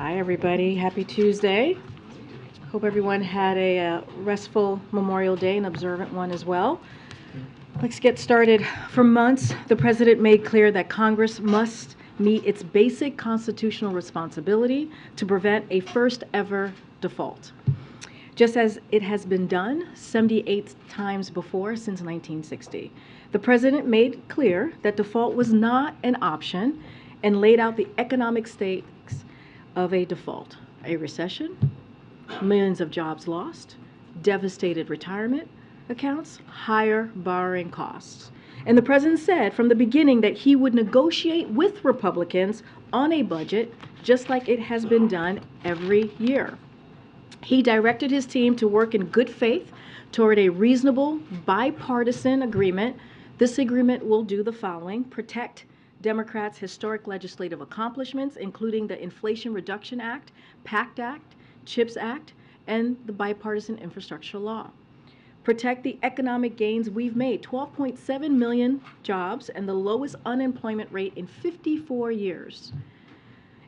Hi, everybody. Happy Tuesday. Hope everyone had a restful Memorial Day, an observant one as well. Let's get started. For months, the President made clear that Congress must meet its basic constitutional responsibility to prevent a first ever default, just as it has been done 78 times before since 1960. The President made clear that default was not an option and laid out the economic stakes of a default: a recession, millions of jobs lost, devastated retirement accounts, higher borrowing costs. And the President said from the beginning that he would negotiate with Republicans on a budget just like it has been done every year. He directed his team to work in good faith toward a reasonable bipartisan agreement. This agreement will do the following: protect Democrats' historic legislative accomplishments, including the Inflation Reduction Act, PACT Act, CHIPS Act, and the bipartisan infrastructure law. Protect the economic gains we've made: 12.7 million jobs and the lowest unemployment rate in 54 years.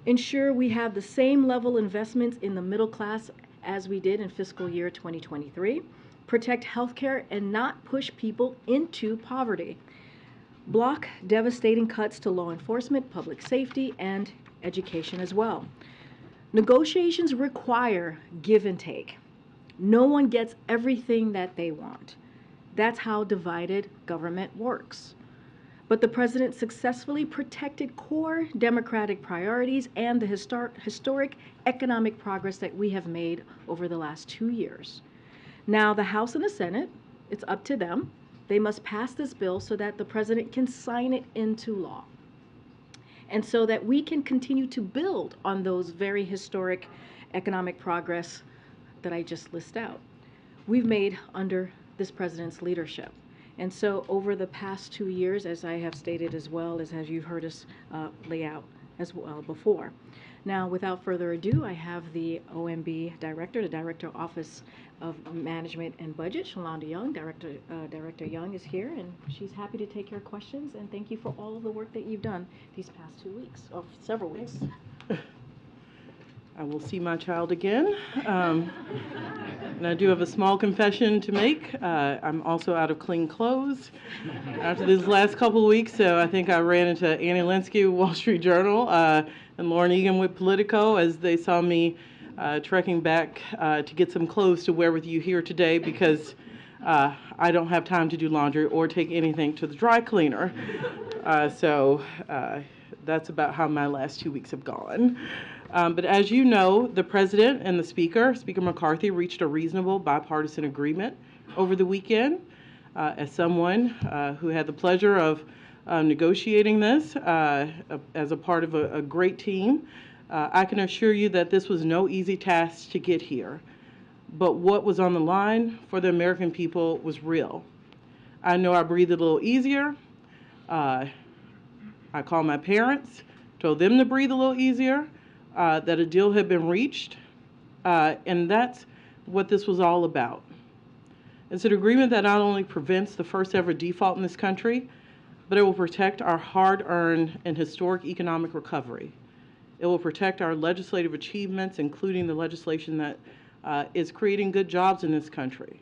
Ensure we have the same level investments in the middle class as we did in fiscal year 2023. Protect healthcare and not push people into poverty. Block devastating cuts to law enforcement, public safety, and education as well. Negotiations require give and take. No one gets everything that they want. That's how divided government works. But the President successfully protected core Democratic priorities and the historic economic progress that we have made over the last 2 years. Now, the House and the Senate, it's up to them. They must pass this bill so that the President can sign it into law, and so that we can continue to build on those very historic economic progress that I just listed out we've made under this President's leadership. And so over the past 2 years, as I have stated as well as you've heard us lay out as well before. Now, without further ado, I have the OMB Director, the Director of Office of Management and Budget, Shalanda Young. Director Young is here, and she's happy to take your questions. And thank you for all of the work that you've done these past 2 weeks, or several weeks. I will see my child again. And I do have a small confession to make. I'm also out of clean clothes after these last couple of weeks. So I think I ran into Annie Linsky with Wall Street Journal and Lauren Egan with Politico as they saw me trekking back to get some clothes to wear with you here today, because I don't have time to do laundry or take anything to the dry cleaner. So that's about how my last 2 weeks have gone. But as you know, the President and the Speaker McCarthy, reached a reasonable bipartisan agreement over the weekend. As someone who had the pleasure of negotiating this as a part of a great team, I can assure you that this was no easy task to get here. But what was on the line for the American people was real. I know I breathed a little easier. I called my parents, told them to breathe a little easier. That a deal had been reached, and that's what this was all about. It's an agreement that not only prevents the first ever default in this country, but it will protect our hard-earned and historic economic recovery. It will protect our legislative achievements, including the legislation that is creating good jobs in this country.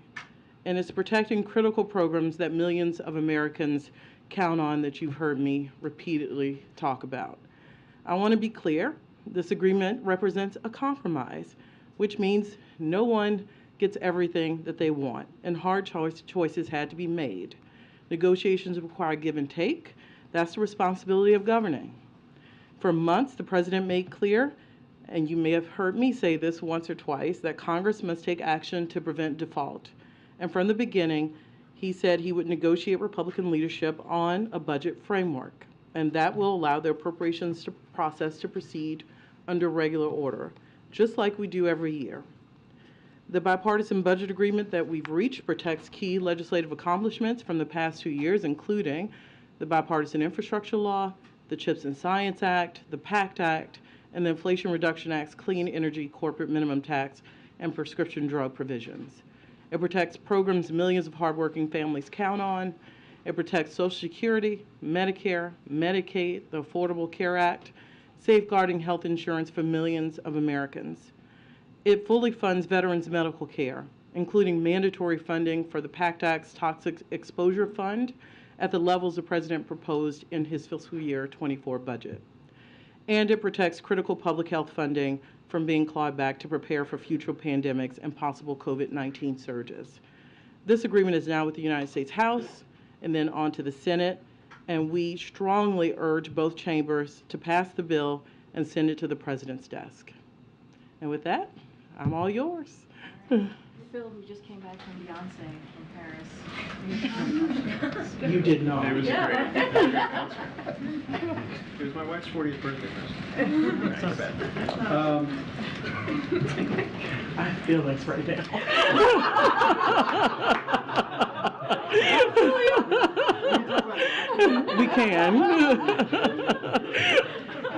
And it's protecting critical programs that millions of Americans count on, that you've heard me repeatedly talk about. I want to be clear. This agreement represents a compromise, which means no one gets everything that they want, and hard choices had to be made. Negotiations require give and take. That's the responsibility of governing. For months, the President made clear, and you may have heard me say this once or twice, that Congress must take action to prevent default. And from the beginning, he said he would negotiate Republican leadership on a budget framework, and that will allow the appropriations process to proceed under regular order, just like we do every year. The bipartisan budget agreement that we've reached protects key legislative accomplishments from the past 2 years, including the bipartisan infrastructure law, the CHIPS and Science Act, the PACT Act, and the Inflation Reduction Act's clean energy corporate minimum tax and prescription drug provisions. It protects programs millions of hardworking families count on. It protects Social Security, Medicare, Medicaid, the Affordable Care Act. safeguarding health insurance for millions of Americans. It fully funds veterans' medical care, including mandatory funding for the PACT Act's Toxic Exposure Fund at the levels the President proposed in his fiscal year 24 budget. And it protects critical public health funding from being clawed back to prepare for future pandemics and possible COVID-19 surges. This agreement is now with the United States House and then on to the Senate, and we strongly urge both chambers to pass the bill and send it to the President's desk. And with that, I'm all yours. Phil, who just came back from Beyonce from Paris. You did not. It was a great concert. It was my wife's 40th birthday present. That's not bad. I feel this right now. We can. I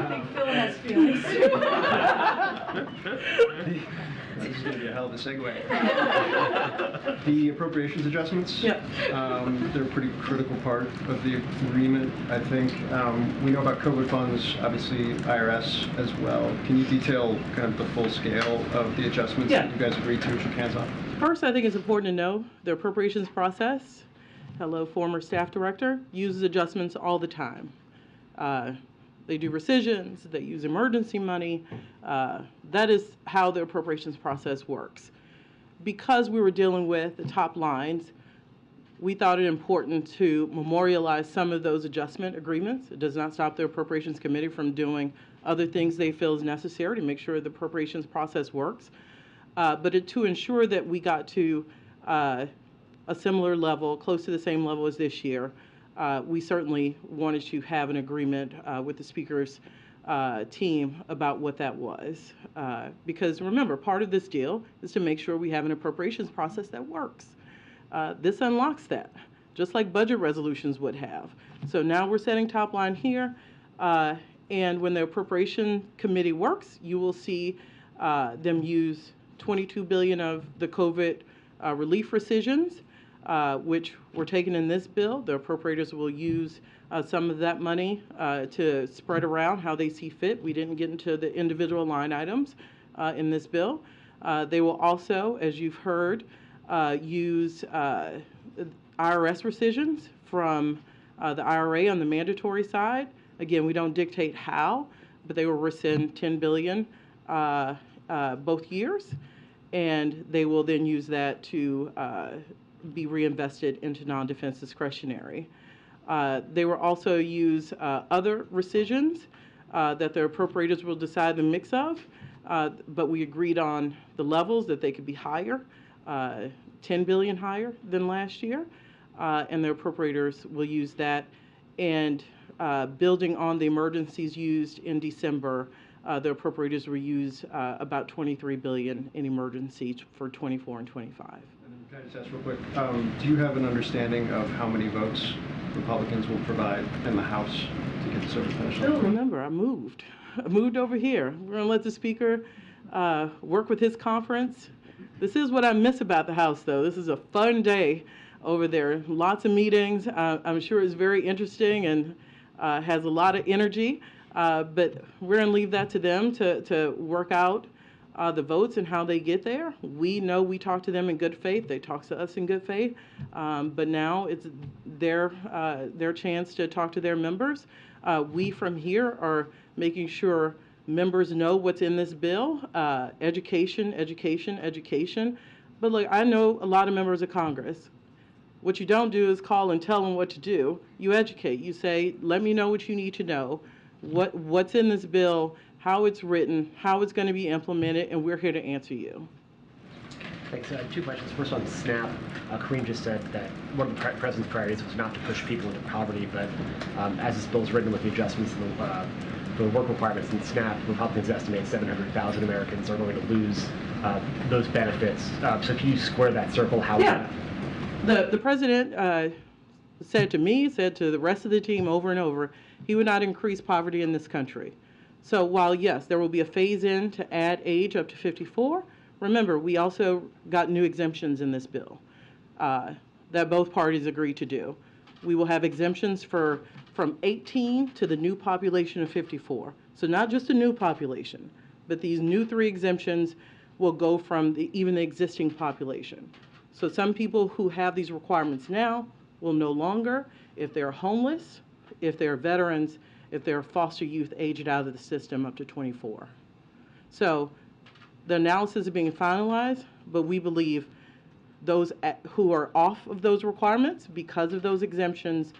think Phil has feelings too. This is going to be a hell of a segue. The appropriations adjustments, Yep. They're a pretty critical part of the agreement, I think. We know about COVID funds, obviously IRS as well. Can you detail kind of the full scale of the adjustments that you guys agreed to and shook hands on? First, I think it's important to know the appropriations process, hello, former staff director, uses adjustments all the time. They do rescissions, they use emergency money. That is how the appropriations process works. Because we were dealing with the top lines, we thought it important to memorialize some of those adjustment agreements. It does not stop the Appropriations Committee from doing other things they feel is necessary to make sure the appropriations process works. But to ensure that we got to a similar level, close to the same level as this year, we certainly wanted to have an agreement with the Speaker's team about what that was. Because remember, part of this deal is to make sure we have an appropriations process that works. This unlocks that, just like budget resolutions would have. So now we're setting top line here, and when the Appropriation Committee works, you will see them use $22 billion of the COVID relief rescissions, which were taken in this bill. The appropriators will use some of that money to spread around how they see fit. We didn't get into the individual line items in this bill. They will also, as you've heard, use IRS rescissions from the IRA on the mandatory side. Again, we don't dictate how, but they will rescind $10 billion both years, and they will then use that to be reinvested into non-defense discretionary. They will also use other rescissions that the appropriators will decide the mix of, but we agreed on the levels that they could be higher, $10 billion higher than last year, and the appropriators will use that. And building on the emergencies used in December, the appropriators will use about $23 billion in emergencies for 24 and 25. And then can I just ask real quick, do you have an understanding of how many votes Republicans will provide in the House to get this over the finish line? Remember, I moved over here. We're going to let the Speaker work with his conference. This is what I miss about the House, though. This is a fun day over there. Lots of meetings. I'm sure it's very interesting and has a lot of energy. But we're going to leave that to them to work out the votes and how they get there. We know we talk to them in good faith. They talk to us in good faith. But now it's their chance to talk to their members. We from here are making sure members know what's in this bill. Education, education, education. But look, I know a lot of members of Congress. What you don't do is call and tell them what to do. You educate. You say, let me know what you need to know. What's in this bill, how it's written, how it's going to be implemented, and we're here to answer you. Thanks. Two questions. First on SNAP. Karine just said that one of the President's priorities was not to push people into poverty, but as this bill is written with the adjustments for the work requirements in SNAP, Republicans estimate 700,000 Americans are going to lose those benefits. So can you square that circle? How? Yeah. The President said to me, said to the rest of the team over and over, he would not increase poverty in this country. So while, yes, there will be a phase-in to add age up to 54, remember, we also got new exemptions in this bill that both parties agreed to do. We will have exemptions from 18 to the new population of 54. So not just a new population, but these new 3 exemptions will go from even the existing population. So some people who have these requirements now will no longer, if they're homeless, if they're veterans, if they're foster youth aged out of the system up to 24. So the analysis is being finalized, but we believe those who are off of those requirements because of those exemptions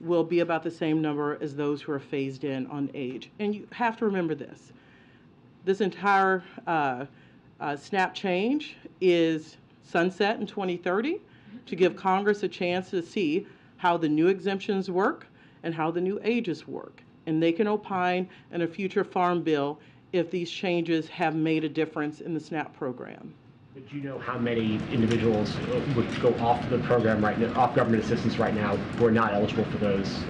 will be about the same number as those who are phased in on age. And you have to remember this. This entire SNAP change is sunset in 2030 to give Congress a chance to see how the new exemptions work and how the new ages work. And they can opine in a future farm bill if these changes have made a difference in the SNAP program. But do you know how many individuals would go off the program right now, off government assistance right now, who are not eligible for those?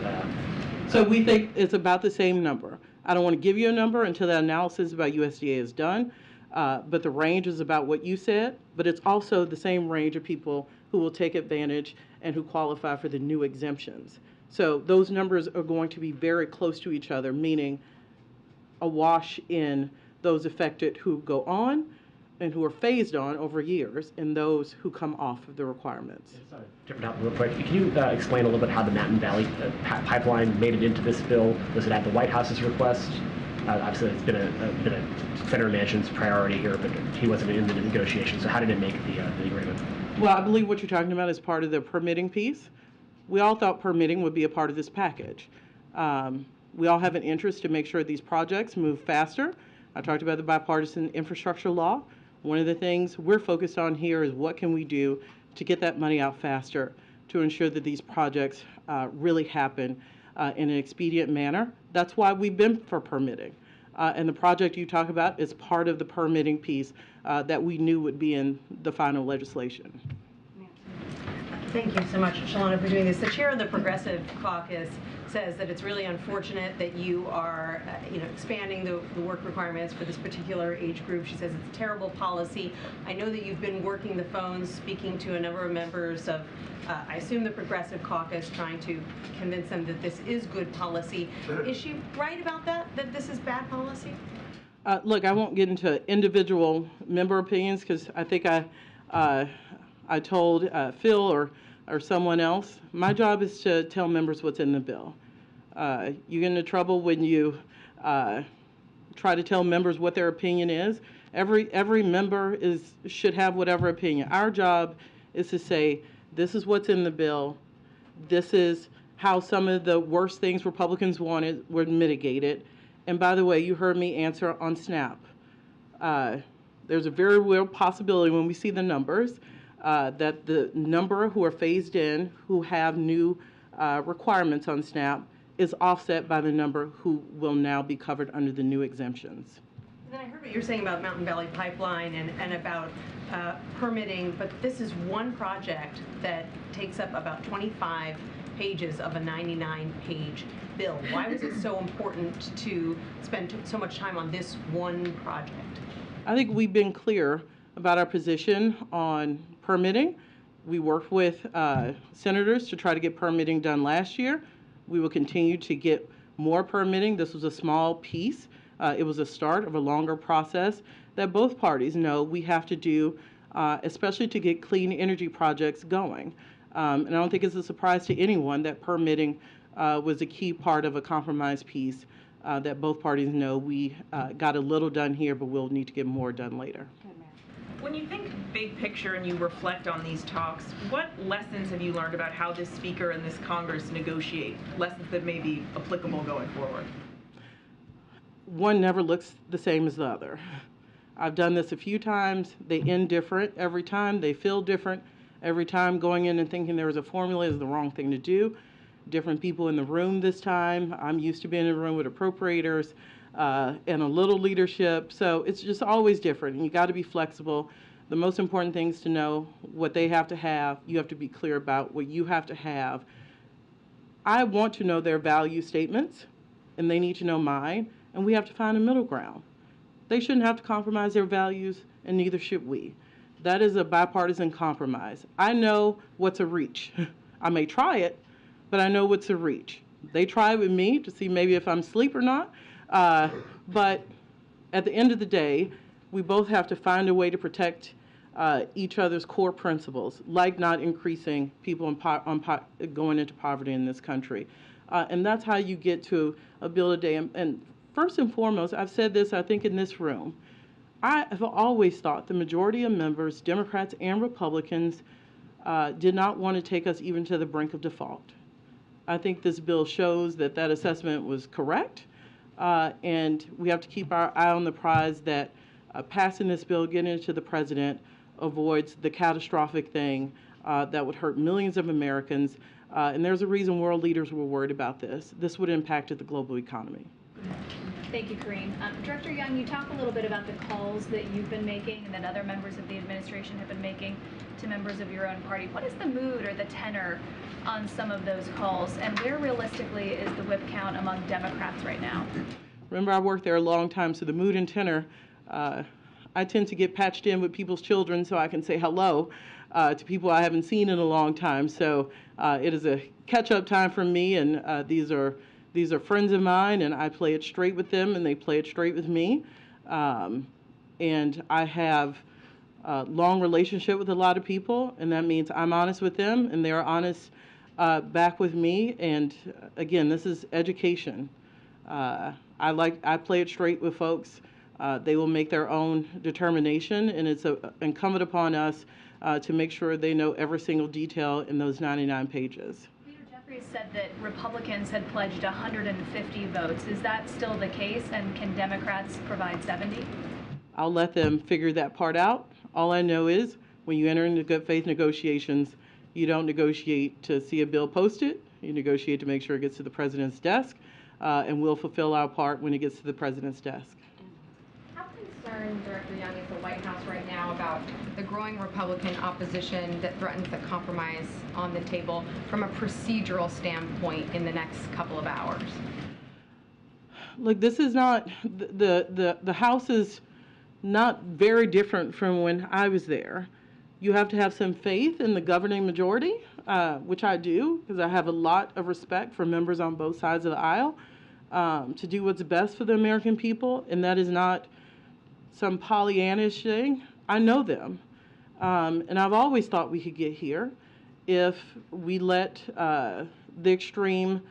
So we think it's about the same number. I don't want to give you a number until the analysis about USDA is done, but the range is about what you said, but it's also the same range of people who will take advantage and who qualify for the new exemptions. So those numbers are going to be very close to each other, meaning a wash in those affected who go on and who are phased on over years, and those who come off of the requirements. Different topic real quick. Can you explain a little bit how the Mountain Valley pipeline made it into this bill? Was it at the White House's request? Obviously, it's been a Senator Manchin's priority here, but he wasn't in the negotiation. So how did it make the agreement? Well, I believe what you're talking about is part of the permitting piece. We all thought permitting would be a part of this package. We all have an interest to make sure these projects move faster. I talked about the bipartisan infrastructure law. One of the things we're focused on here is what can we do to get that money out faster to ensure that these projects really happen in an expedient manner. That's why we've been for permitting. And the project you talk about is part of the permitting piece that we knew would be in the final legislation. Thank you so much, Shalanda, for doing this. The chair of the Progressive Caucus says that it's really unfortunate that you are expanding the work requirements for this particular age group. She says it's terrible policy. I know that you've been working the phones, speaking to a number of members of, I assume, the Progressive Caucus, trying to convince them that this is good policy. Is she right about that this is bad policy? Look, I won't get into individual member opinions because I think I told Phil or someone else, my job is to tell members what's in the bill. You get into trouble when you try to tell members what their opinion is. Every member should have whatever opinion. Our job is to say, this is what's in the bill. This is how some of the worst things Republicans wanted were mitigated. And by the way, you heard me answer on SNAP. There's a very real possibility when we see the numbers that the number who are phased in, who have new requirements on SNAP, is offset by the number who will now be covered under the new exemptions. And then I heard what you're saying about Mountain Valley Pipeline and about permitting, but this is one project that takes up about 25 pages of a 99-page bill. Why was it so important to spend so much time on this one project? I think we've been clear about our position on permitting. We worked with senators to try to get permitting done last year. We will continue to get more permitting. This was a small piece. It was a start of a longer process that both parties know we have to do, especially to get clean energy projects going. And I don't think it's a surprise to anyone that permitting was a key part of a compromise piece that both parties know we got a little done here, but we'll need to get more done later. When you think big picture and you reflect on these talks, what lessons have you learned about how this speaker and this Congress negotiate? Lessons that may be applicable going forward? One never looks the same as the other. I've done this a few times. They end different every time. They feel different every time. Going in and thinking there was a formula is the wrong thing to do. Different people in the room this time. I'm used to being in a room with appropriators and a little leadership. So it's just always different, and you got to be flexible. The most important thing is to know what they have to have. You have to be clear about what you have to have. I want to know their value statements, and they need to know mine, and we have to find a middle ground. They shouldn't have to compromise their values, and neither should we. That is a bipartisan compromise. I know what's a reach. I may try it, but I know what's a reach. They try with me to see maybe if I'm asleep or not, But at the end of the day, we both have to find a way to protect each other's core principles, like not increasing people going into poverty in this country. And that's how you get to a bill a day. And first and foremost, I've said this, I think, in this room, I have always thought the majority of members, Democrats and Republicans, did not want to take us even to the brink of default. I think this bill shows that that assessment was correct, and we have to keep our eye on the prize that passing this bill, getting it to the president, avoids the catastrophic thing that would hurt millions of Americans. And there's a reason world leaders were worried about this. This would impact the global economy. Thank you, Karine. Director Young, you talk a little bit about the calls that you've been making and that other members of the administration have been making to members of your own party. What is the mood or the tenor on some of those calls, and where realistically is the whip count among Democrats right now? Remember, I worked there a long time, so the mood and tenor, I tend to get patched in with people's children so I can say hello to people I haven't seen in a long time. So it is a catch-up time for me, and these are friends of mine, and I play it straight with them, and they play it straight with me. And I have a long relationship with a lot of people, and that means I'm honest with them, and they're honest back with me. And again, this is education. I play it straight with folks. They will make their own determination, and it's incumbent upon us to make sure they know every single detail in those 99 pages. Said that Republicans had pledged 150 votes. Is that still the case, and can Democrats provide 70? I'll let them figure that part out. All I know is when you enter into good faith negotiations, you don't negotiate to see a bill posted. You negotiate to make sure it gets to the president's desk, and we'll fulfill our part when it gets to the president's desk. How concerned, Director Young, is the White House right now about the growing Republican opposition that threatens the compromise on the table from a procedural standpoint in the next couple of hours? Look, this is not, the House is not very different from when I was there. You have to have some faith in the governing majority, which I do, because I have a lot of respect for members on both sides of the aisle, to do what's best for the American people, and that is not some Pollyannish thing. I know them, and I've always thought we could get here if we let the extreme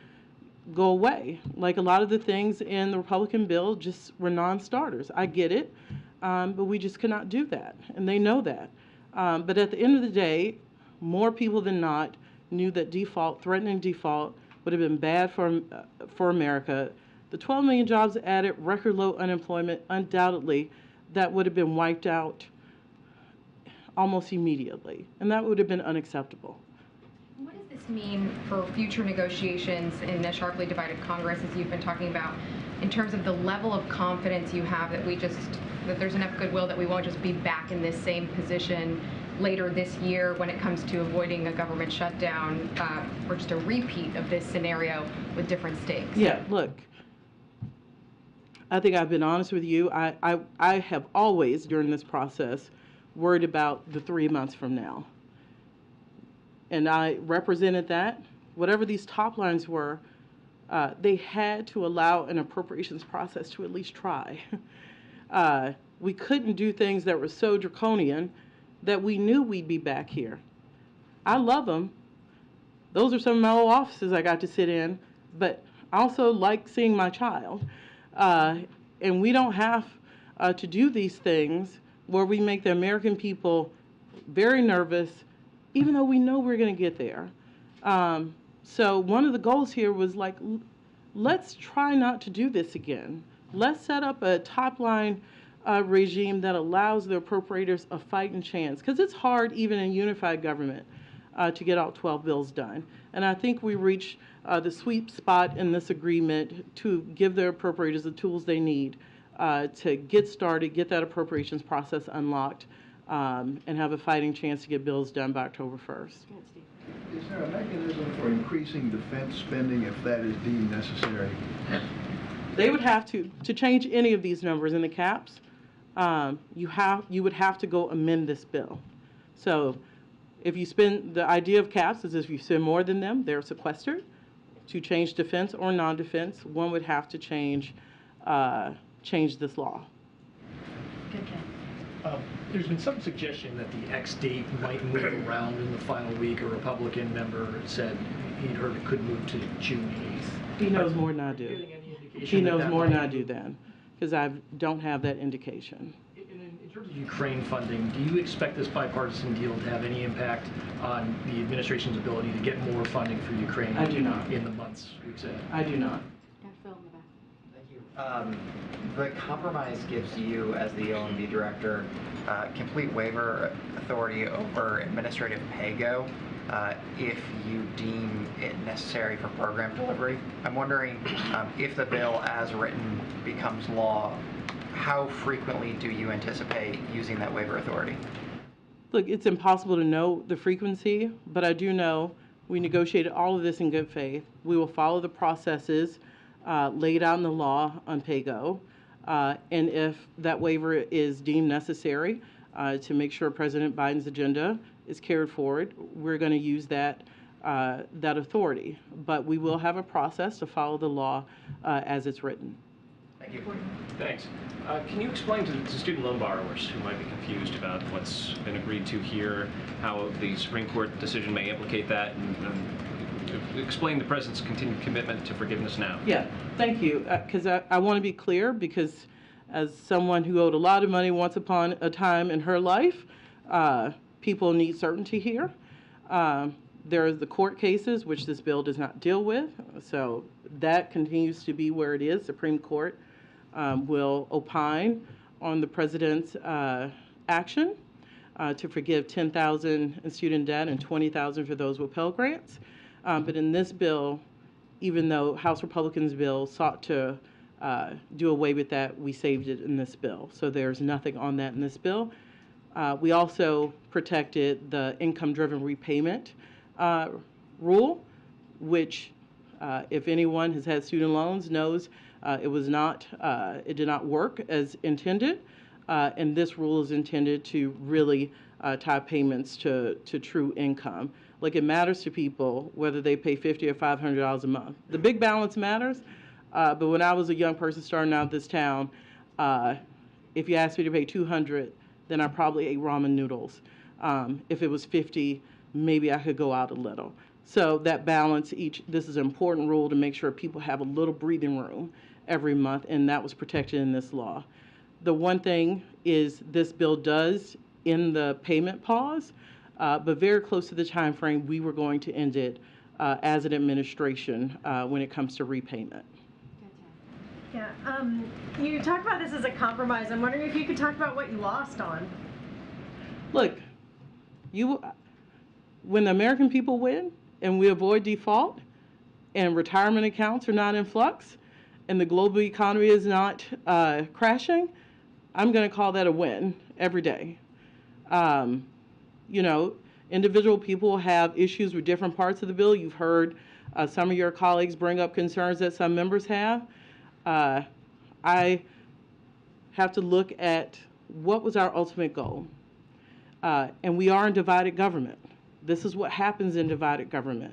go away. Like a lot of the things in the Republican bill just were non-starters. I get it, but we just cannot do that, and they know that. But at the end of the day, more people than not knew that threatening default, would have been bad for America. The 12 million jobs added, record low unemployment, undoubtedly, that would have been wiped out almost immediately, and that would have been unacceptable. What does this mean for future negotiations in a sharply divided Congress, as you've been talking about, in terms of the level of confidence you have that that there's enough goodwill that we won't just be back in this same position later this year when it comes to avoiding a government shutdown, or just a repeat of this scenario with different stakes? Yeah, look, I think I've been honest with you. I have always, during this process, worried about the 3 months from now. And I represented that. Whatever these top lines were, they had to allow an appropriations process to at least try. We couldn't do things that were so draconian that we knew we'd be back here. I love them. Those are some of my old offices I got to sit in, but I also like seeing my child. And we don't have to do these things where we make the American people very nervous, even though we know we're going to get there. So one of the goals here was like, let's try not to do this again. Let's set up a top-line regime that allows the appropriators a fighting chance, because it's hard even in unified government to get all 12 bills done. And I think we reached the sweet spot in this agreement to give the appropriators the tools they need to get started, get that appropriations process unlocked, and have a fighting chance to get bills done by October 1st. Is there a mechanism for increasing defense spending if that is deemed necessary? They would have to change any of these numbers in the caps, you would have to go amend this bill. So if you spend, the idea of caps is if you spend more than them, they're sequestered. To change defense or non-defense, one would have to change change this law. There's been some suggestion that the X date might move around in the final week. A Republican member said he'd heard it could move to June 8th. He knows more than I do. He knows more than I do then, because I don't have that indication. In terms of Ukraine funding, do you expect this bipartisan deal to have any impact on the administration's ability to get more funding for Ukraine? I do not. In the months, weeks ahead? I do not. Thank you. The compromise gives you, as the OMB director, complete waiver authority over administrative pay-go if you deem it necessary for program delivery. I'm wondering if the bill as written becomes law, how frequently do you anticipate using that waiver authority? Look, it's impossible to know the frequency, but I do know we negotiated all of this in good faith. We will follow the processes laid out in the law on pay-go, and if that waiver is deemed necessary to make sure President Biden's agenda is carried forward, we're going to use that authority. But we will have a process to follow the law as it's written. Thank you. Thanks. Can you explain to student loan borrowers who might be confused about what's been agreed to here, how the Supreme Court decision may implicate that, and explain the President's continued commitment to forgiveness now? Yeah, thank you. Because I want to be clear, because as someone who owed a lot of money once upon a time in her life, people need certainty here. There are the court cases, which this bill does not deal with, so that continues to be where it is. Supreme Court will opine on the President's action to forgive $10,000 in student debt and $20,000 for those with Pell Grants. But in this bill, even though House Republicans' bill sought to do away with that, we saved it in this bill. So there's nothing on that in this bill. We also protected the income-driven repayment rule, which if anyone has had student loans knows it did not work as intended, and this rule is intended to really tie payments to true income. Like, it matters to people whether they pay $50 or $500 a month. The big balance matters, but when I was a young person starting out this town, if you asked me to pay $200, then I probably ate ramen noodles. If it was $50, maybe I could go out a little. So that balance, this is an important rule to make sure people have a little breathing room every month, and that was protected in this law. The one thing is this bill does end the payment pause, but very close to the time frame we were going to end it as an administration when it comes to repayment. Yeah, you talk about this as a compromise. I'm wondering if you could talk about what you lost on. Look, when the American people win and we avoid default and retirement accounts are not in flux and the global economy is not crashing, I'm going to call that a win every day. You know, individual people have issues with different parts of the bill. You've heard some of your colleagues bring up concerns that some members have. I have to look at what was our ultimate goal. And we are in divided government. This is what happens in divided government.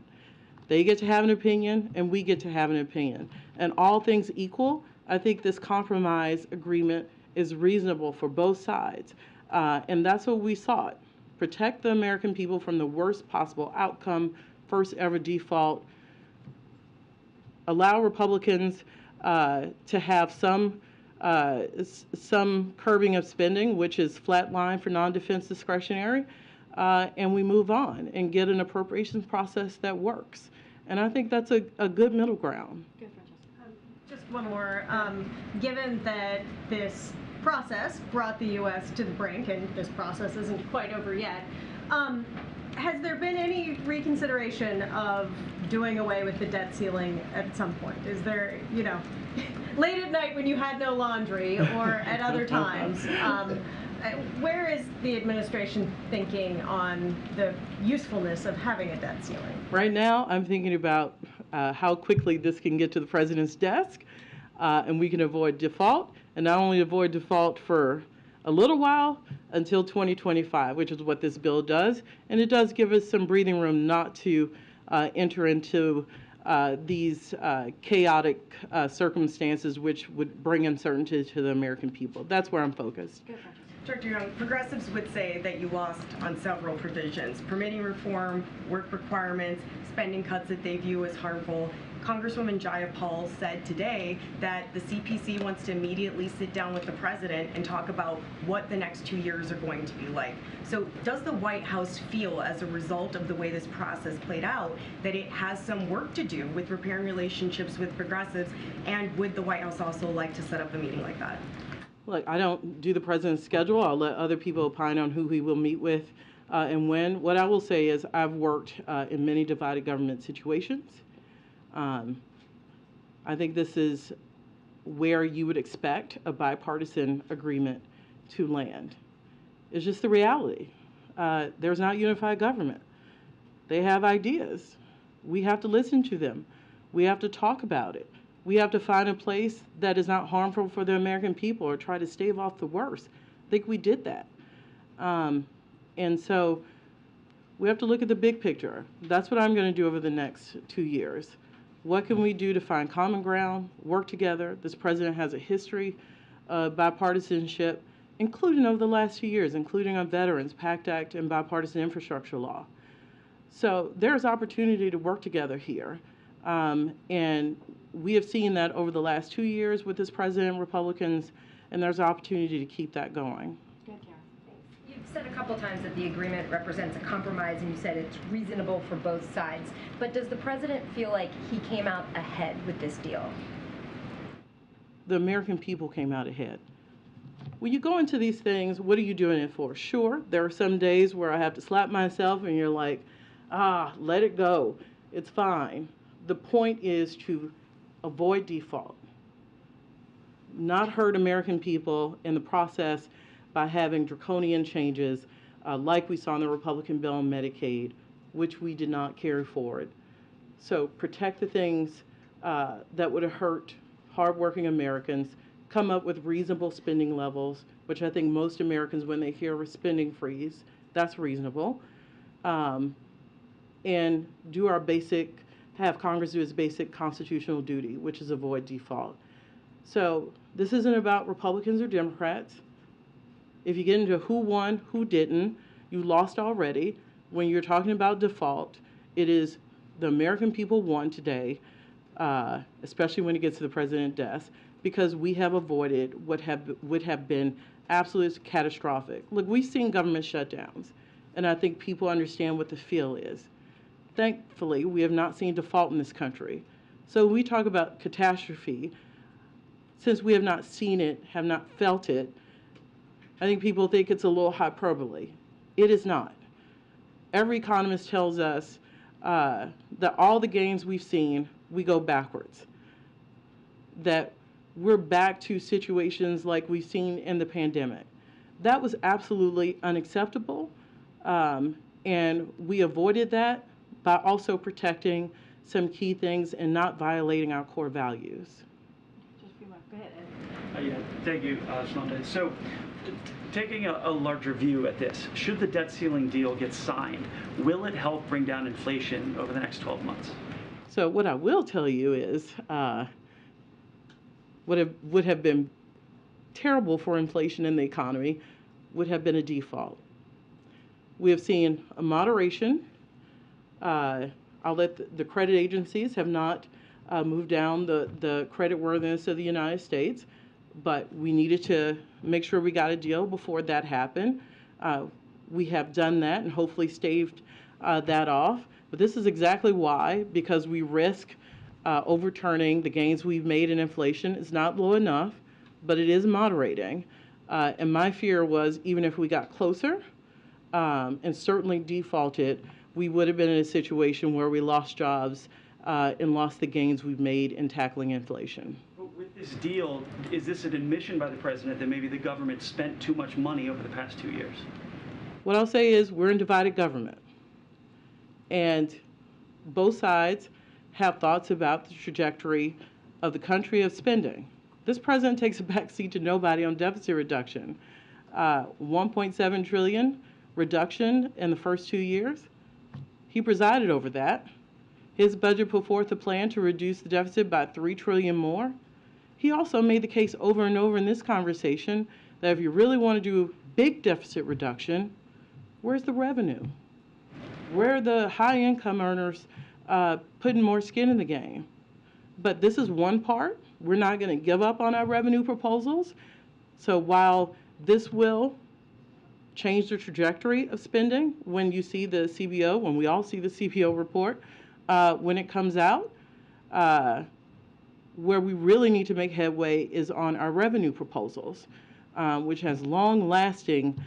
They get to have an opinion, and we get to have an opinion. And all things equal, I think this compromise agreement is reasonable for both sides. And that's what we sought. Protect the American people from the worst possible outcome, first ever default. Allow Republicans to have some curbing of spending, which is flatline for non-defense discretionary, and we move on and get an appropriations process that works. And I think that's a good middle ground. Good, just one more. Given that this process brought the U.S. to the brink, and this process isn't quite over yet, has there been any reconsideration of doing away with the debt ceiling at some point? Is there, you know, late at night when you had no laundry or at other times, where is the administration thinking on the usefulness of having a debt ceiling? Right now, I'm thinking about how quickly this can get to the president's desk, and we can avoid default, and not only avoid default for a little while until 2025, which is what this bill does. And it does give us some breathing room not to enter into these chaotic circumstances which would bring uncertainty to the American people. That's where I'm focused. Director Young, progressives would say that you lost on several provisions: permitting reform, work requirements, spending cuts that they view as harmful. Congresswoman Jayapal said today that the CPC wants to immediately sit down with the president and talk about what the next 2 years are going to be like. So does the White House feel, as a result of the way this process played out, that it has some work to do with repairing relationships with progressives? And would the White House also like to set up a meeting like that? Look, I don't do the president's schedule. I'll let other people opine on who he will meet with and when. What I will say is I've worked in many divided government situations. I think this is where you would expect a bipartisan agreement to land. It's just the reality. There's not unified government. They have ideas. We have to listen to them. We have to talk about it. We have to find a place that is not harmful for the American people or try to stave off the worst. I think we did that. And so we have to look at the big picture. That's what I'm going to do over the next 2 years. What can we do to find common ground, work together? This president has a history of bipartisanship, including over the last 2 years, including on veterans, PACT Act, and bipartisan infrastructure law. So there's opportunity to work together here. And we have seen that over the last 2 years with this president, Republicans, and there's opportunity to keep that going. You've said a couple times that the agreement represents a compromise, and you said it's reasonable for both sides. But does the president feel like he came out ahead with this deal? The American people came out ahead. When you go into these things, what are you doing it for? Sure, there are some days where I have to slap myself and you're like, let it go. It's fine. The point is to avoid default, not hurt American people in the process by having draconian changes like we saw in the Republican bill on Medicaid, which we did not carry forward. So protect the things that would have hurt hardworking Americans, come up with reasonable spending levels, which I think most Americans, when they hear a spending freeze, that's reasonable, and do our basic, have Congress do its basic constitutional duty, which is avoid default. So this isn't about Republicans or Democrats. If you get into who won, who didn't, you lost already. When you're talking about default, it is the American people won today, especially when it gets to the president's death, because we have avoided what would have been absolutely catastrophic. Look, we've seen government shutdowns, and I think people understand what the feel is. Thankfully, we have not seen default in this country. So we talk about catastrophe. Since we have not seen it, have not felt it, I think people think it's a little hyperbole. It is not. Every economist tells us that all the gains we've seen, we go backwards. That we're back to situations like we've seen in the pandemic. That was absolutely unacceptable, and we avoided that by also protecting some key things and not violating our core values. Go ahead, Ed. Thank you, Shalanda. So, taking a larger view at this, should the debt ceiling deal get signed, will it help bring down inflation over the next 12 months? So what I will tell you is what would have been terrible for inflation in the economy would have been a default. We have seen a moderation. I'll let the credit agencies have not moved down the credit worthiness of the United States, but we needed to make sure we got a deal before that happened. We have done that and hopefully staved that off. But this is exactly why, because we risk overturning the gains we've made in inflation. It's not low enough, but it is moderating. And my fear was even if we got closer and certainly defaulted, we would have been in a situation where we lost jobs and lost the gains we've made in tackling inflation. But with this deal, is this an admission by the president that maybe the government spent too much money over the past 2 years? What I'll say is we're in divided government. And both sides have thoughts about the trajectory of the country of spending. This president takes a backseat to nobody on deficit reduction. 1.7 trillion reduction in the first 2 years. He presided over that. His budget put forth a plan to reduce the deficit by $3 trillion more. He also made the case over and over in this conversation that if you really want to do big deficit reduction, where's the revenue? Where are the high income earners putting more skin in the game? But this is one part. We're not going to give up on our revenue proposals. So while this will change the trajectory of spending, when you see the CBO, when we all see the CBO report, when it comes out, where we really need to make headway is on our revenue proposals, which has long-lasting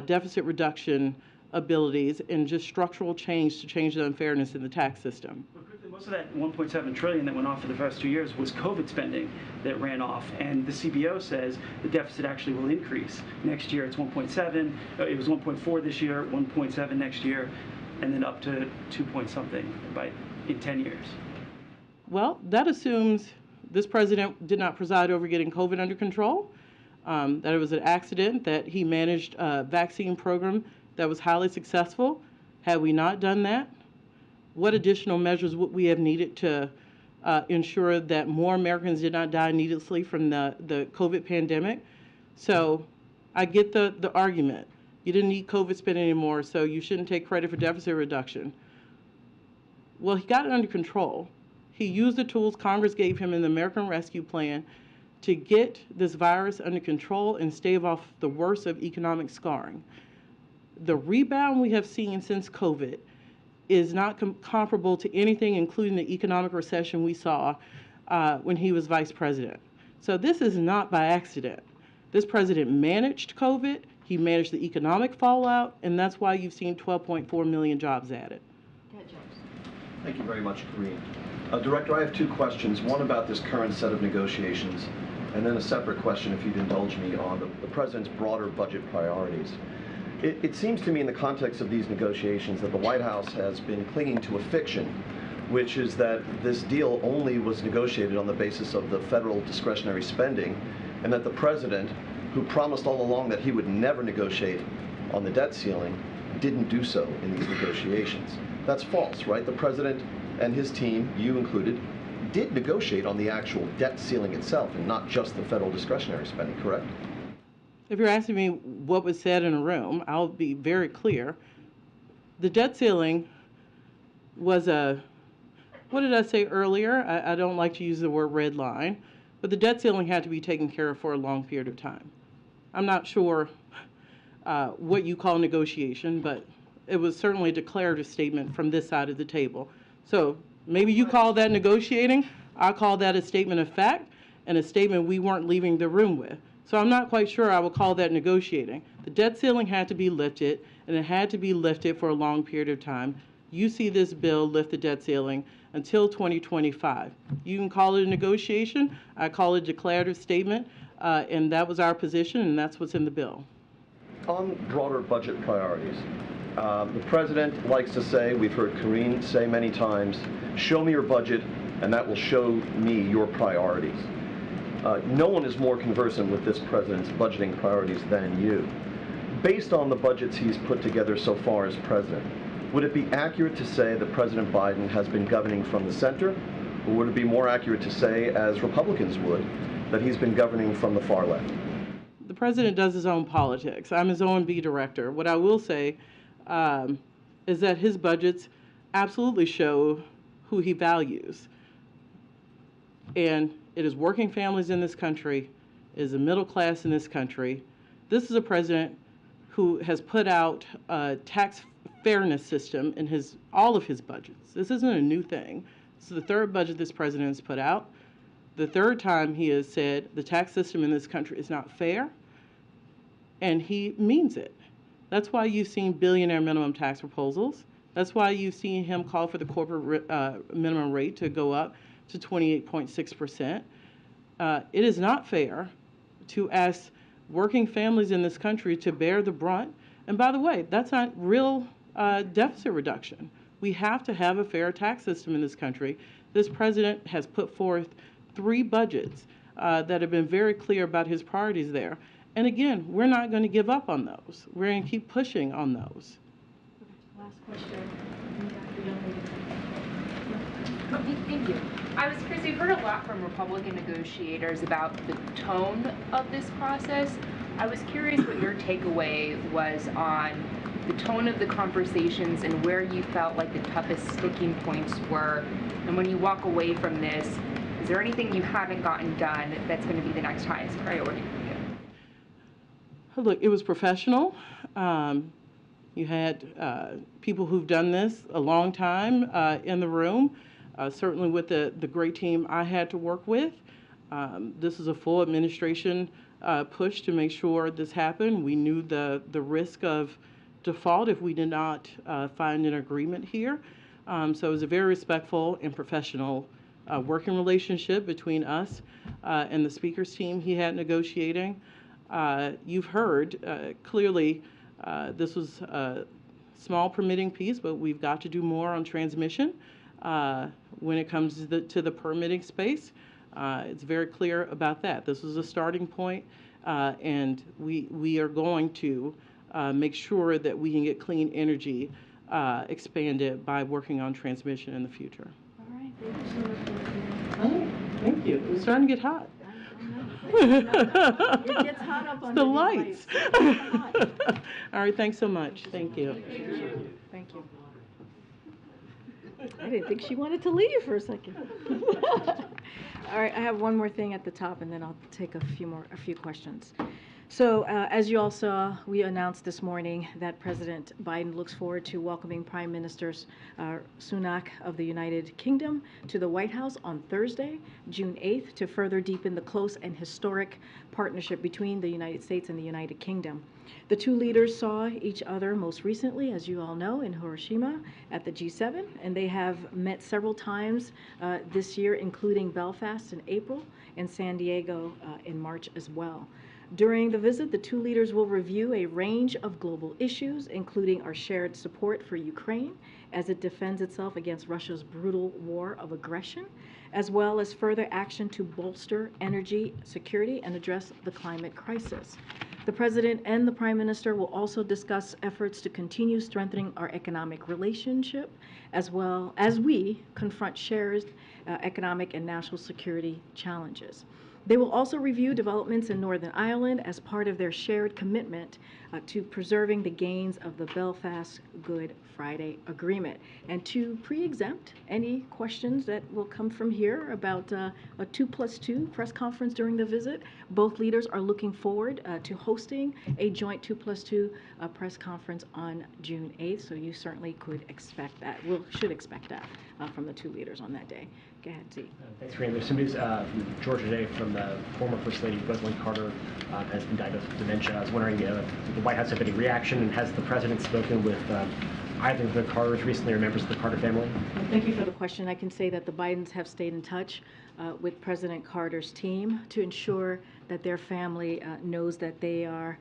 deficit reduction abilities and just structural change to change the unfairness in the tax system. Most of that 1.7 trillion that went off for the first 2 years was COVID spending that ran off, and the CBO says the deficit actually will increase. Next year it's 1.7, it was 1.4 this year, 1.7 next year, and then up to 2 point something in 10 years. Well, that assumes this president did not preside over getting COVID under control, that it was an accident, that he managed a vaccine program that was highly successful. Had we not done that, what additional measures would we have needed to ensure that more Americans did not die needlessly from the COVID pandemic? So I get the argument. You didn't need COVID spending anymore, so you shouldn't take credit for deficit reduction. Well, he got it under control. He used the tools Congress gave him in the American Rescue Plan to get this virus under control and stave off the worst of economic scarring. The rebound we have seen since COVID is not comparable to anything, including the economic recession we saw when he was vice president. So this is not by accident. This president managed COVID, he managed the economic fallout, and that's why you've seen 12.4 million jobs added. Thank you very much, Karine. Director, I have two questions, one about this current set of negotiations, and then a separate question, if you'd indulge me, on the president's broader budget priorities. It seems to me in the context of these negotiations that the White House has been clinging to a fiction, which is that this deal only was negotiated on the basis of the federal discretionary spending, and that the president, who promised all along that he would never negotiate on the debt ceiling, didn't do so in these negotiations. That's false, right? The president and his team, you included, did negotiate on the actual debt ceiling itself and not just the federal discretionary spending, correct? If you're asking me what was said in a room, I'll be very clear. The debt ceiling was what did I say earlier? I don't like to use the word red line, but the debt ceiling had to be taken care of for a long period of time. I'm not sure what you call negotiation, but it was certainly a declarative statement from this side of the table. So maybe you call that negotiating. I call that a statement of fact and a statement we weren't leaving the room with. So I'm not quite sure I would call that negotiating. The debt ceiling had to be lifted, and it had to be lifted for a long period of time. You see this bill lift the debt ceiling until 2025. You can call it a negotiation. I call it a declarative statement, and that was our position, and that's what's in the bill. On broader budget priorities, the president likes to say, we've heard Karine say many times, show me your budget, and that will show me your priorities. No one is more conversant with this president's budgeting priorities than you. Based on the budgets he's put together so far as president, would it be accurate to say that President Biden has been governing from the center, or would it be more accurate to say, as Republicans would, that he's been governing from the far left? The president does his own politics. I'm his O&B director. What I will say is that his budgets absolutely show who he values. And it is working families in this country, it is the middle class in this country. This is a president who has put out a tax fairness system in all of his budgets. This isn't a new thing. This is the third budget this president has put out. The third time he has said the tax system in this country is not fair, and he means it. That's why you've seen billionaire minimum tax proposals. That's why you've seen him call for the corporate minimum rate to go up to 28.6%. It is not fair to ask working families in this country to bear the brunt. And by the way, that's not real deficit reduction. We have to have a fair tax system in this country. This president has put forth 3 budgets that have been very clear about his priorities there. And again, we're not going to give up on those. We're going to keep pushing on those. Last question. Thank you. I was curious, we've heard a lot from Republican negotiators about the tone of this process. I was curious what your takeaway was on the tone of the conversations and where you felt like the toughest sticking points were. And when you walk away from this, is there anything you haven't gotten done that's going to be the next highest priority for you? Look, it was professional. You had people who've done this a long time in the room, certainly with the great team I had to work with. This is a full administration push to make sure this happened. We knew the risk of default if we did not find an agreement here. So it was a very respectful and professional working relationship between us and the Speaker's team he had negotiating. You've heard clearly this was a small permitting piece, but we've got to do more on transmission when it comes to the permitting space. It's very clear about that. This was a starting point, and we are going to make sure that we can get clean energy expanded by working on transmission in the future. All right. Thank you so much. Oh, thank you. It's starting to get hot. It gets hot up under the these lights. All right, thanks so much. Thank you. Thank you. I didn't think she wanted to leave for a second. All right, I have one more thing at the top, and then I'll take a few questions. So, as you all saw, we announced this morning that President Biden looks forward to welcoming Prime Minister Sunak of the United Kingdom to the White House on Thursday, June 8th, to further deepen the close and historic partnership between the United States and the United Kingdom. The two leaders saw each other most recently, as you all know, in Hiroshima at the G7, and they have met several times this year, including Belfast in April and San Diego in March as well. During the visit, the two leaders will review a range of global issues, including our shared support for Ukraine as it defends itself against Russia's brutal war of aggression, as well as further action to bolster energy security and address the climate crisis. The President and the Prime Minister will also discuss efforts to continue strengthening our economic relationship, as well as we confront shared economic and national security challenges. They will also review developments in Northern Ireland as part of their shared commitment to preserving the gains of the Belfast Good Friday Agreement. And to pre-exempt any questions that will come from here about a 2+2 press conference during the visit, both leaders are looking forward to hosting a joint 2+2 press conference on June 8th, so you certainly could expect that, should expect that from the two leaders on that day. Go ahead, Z. Thanks, Karine. There's some news from Georgia today from the former First Lady, Rosalynn Carter, has been diagnosed with dementia. I was wondering if the White House had any reaction, and has the President spoken with either of the Carters recently or members of the Carter family? Well, thank you for the question. I can say that the Bidens have stayed in touch with President Carter's team to ensure that their family knows that they are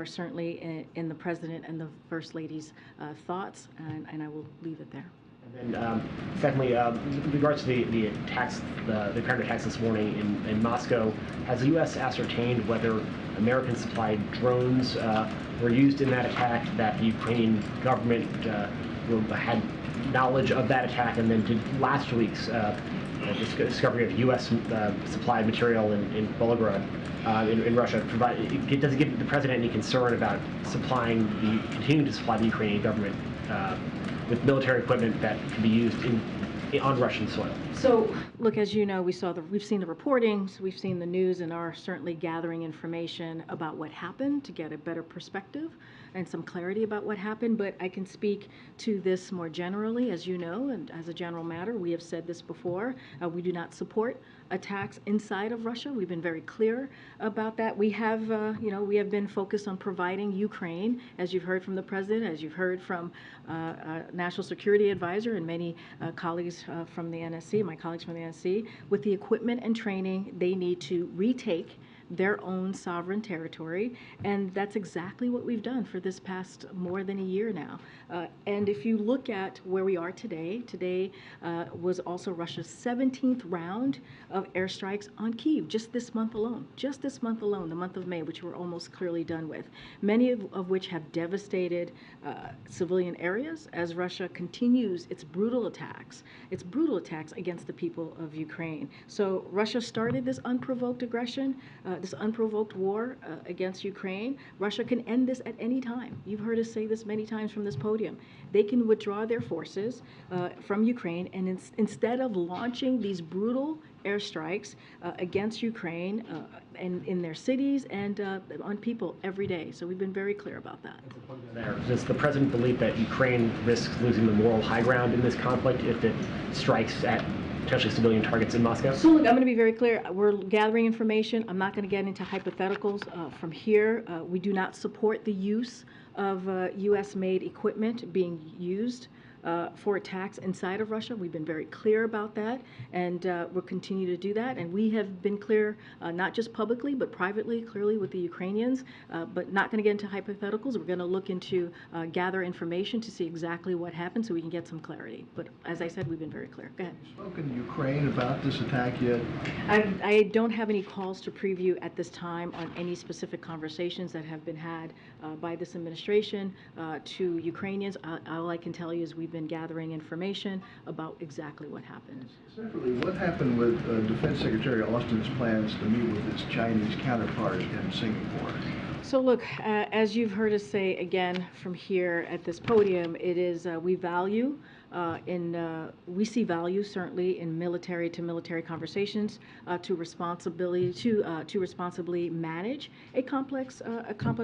certainly in the President and the First Lady's thoughts, and I will leave it there. And then, secondly, with regards to the attacks, the apparent attacks this morning in Moscow, has the U.S. ascertained whether American-supplied drones were used in that attack, that the Ukrainian government had knowledge of that attack, and then did last week's discovery of U.S. supplied material in Volgograd in Russia does it give the President any concern about continuing to supply the Ukrainian government with military equipment that can be used on Russian soil? So, look, as you know, we've seen the reportings, we've seen the news, and are certainly gathering information about what happened to get a better perspective and some clarity about what happened. But I can speak to this more generally, as you know, and as a general matter, we have said this before. We do not support attacks inside of Russia. We've been very clear about that. We have been focused on providing Ukraine, as you've heard from the President, as you've heard from National Security Advisor and many colleagues from the NSC, my colleagues from the NSC, with the equipment and training they need to retake their own sovereign territory, and that's exactly what we've done for this past more than a year now. And if you look at where we are today was also Russia's 17th round of airstrikes on Kyiv just this month alone, the month of May, which we're almost clearly done with, many of which have devastated civilian areas as Russia continues its brutal attacks against the people of Ukraine. So Russia started this unprovoked aggression, this unprovoked war against Ukraine. Russia can end this at any time. You've heard us say this many times from this podium. They can withdraw their forces from Ukraine, and instead of launching these brutal airstrikes against Ukraine and in their cities and on people every day. So we've been very clear about that. Does the president believe that Ukraine risks losing the moral high ground in this conflict if it strikes at potentially civilian targets in Moscow? So look, I'm going to be very clear. We're gathering information. I'm not going to get into hypotheticals from here. We do not support the use of U.S.-made equipment being used for attacks inside of Russia. We've been very clear about that, and we'll continue to do that. And we have been clear, not just publicly, but privately, clearly with the Ukrainians, but not going to get into hypotheticals. We're going to look into, gather information to see exactly what happened so we can get some clarity. But as I said, we've been very clear. Go ahead. Have you spoken to Ukraine about this attack yet? I don't have any calls to preview at this time on any specific conversations that have been had by this administration to Ukrainians. All I can tell you is we've been gathering information about exactly what happened. Separately, what happened with Defense Secretary Austin's plans to meet with his Chinese counterpart in Singapore? So look, as you've heard us say again from here at this podium, it is we value we see value certainly in military to military conversations to responsibly manage a complex